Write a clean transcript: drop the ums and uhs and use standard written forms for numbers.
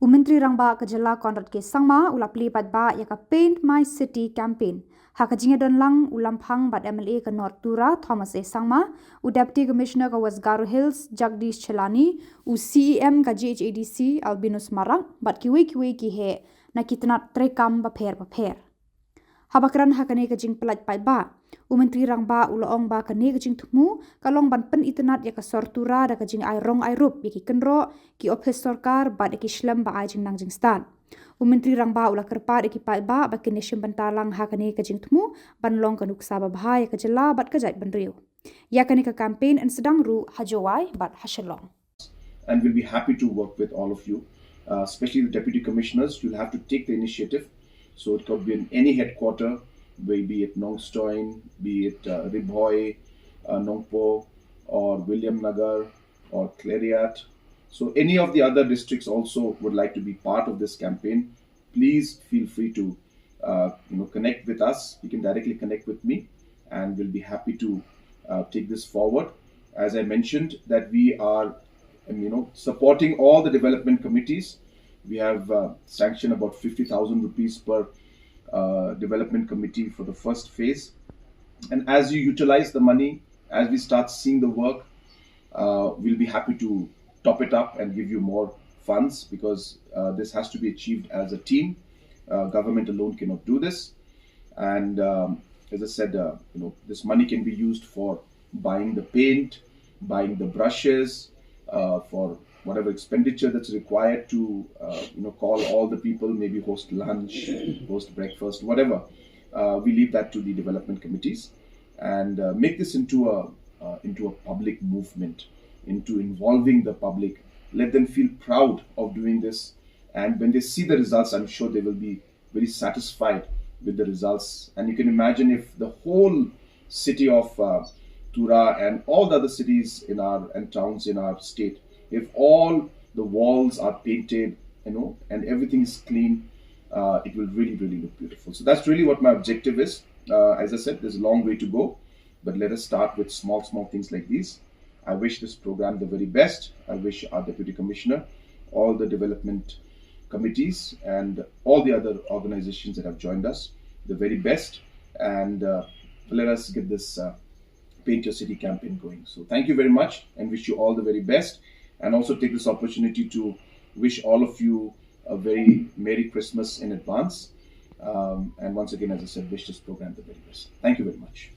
Myntri Rangbah ke Jylla Conrad K Sangma ula Pyllait Paidbah ya ka Paint My City campaign. Haka jingïadon lang Lamphang MLA ke North Tura Thomas A Sangma, Deputy Commissioner ke West Garo Hills Jagdish Chelani, CEM ke GHADC Albinus Marak, bat kiwei ki he na tnad treikam bapher. Haba kren hakane ke Pyllait Paidbah. Myntri Rangbah ulaong ba kane ke jingthmu kalong ban Pynitynnad ya ka Sor Tura da ka jingai rong rup ya ki kynroh ki ophis sorkar ba ki shlem ba jingnang jingstad. Myntri Rangbah ula kerpa ki Paidbah ba ki nation bantalang hakane ke jingthmu ban long ka nuksa ba ya ka Jylla bat ka jait ban riu. Ya kane ka campaign en sedang ru hajowai bat Shillong. And we'll be happy to work with all of you, especially the deputy commissioners. You'll have to take the initiative. So it could be in any headquarter, be it Nongstoin, be it Ribhoy, Nongpo, or William Nagar, or Clariat. So any of the other districts also would like to be part of this campaign. Please feel free to connect with us. You can directly connect with me, and we'll be happy to take this forward. As I mentioned, that we are supporting all the development committees. We have sanctioned about 50,000 rupees per development committee for the first phase. And as you utilize the money, as we start seeing the work, we'll be happy to top it up and give you more funds, because this has to be achieved as a team. Government alone cannot do this. And as I said, this money can be used for buying the paint, buying the brushes, for whatever expenditure that's required to call all the people, maybe host lunch, host breakfast, whatever. We leave that to the development committees, and make this into a public movement, into involving the public. Let them feel proud of doing this, and when they see the results, I'm sure they will be very satisfied with the results. And you can imagine if the whole city of Tura and all the other cities and towns in our state, if all the walls are painted, and everything is clean, it will really, really look beautiful. So that's really what my objective is. As I said, there's a long way to go, but let us start with small things like these. I wish this program the very best. I wish our Deputy Commissioner, all the development committees, and all the other organizations that have joined us the very best. And let us get this Paint Your City campaign going. So thank you very much, and wish you all the very best. And also take this opportunity to wish all of you a very Merry Christmas in advance. And once again, as I said, wish this program the very best. Thank you very much.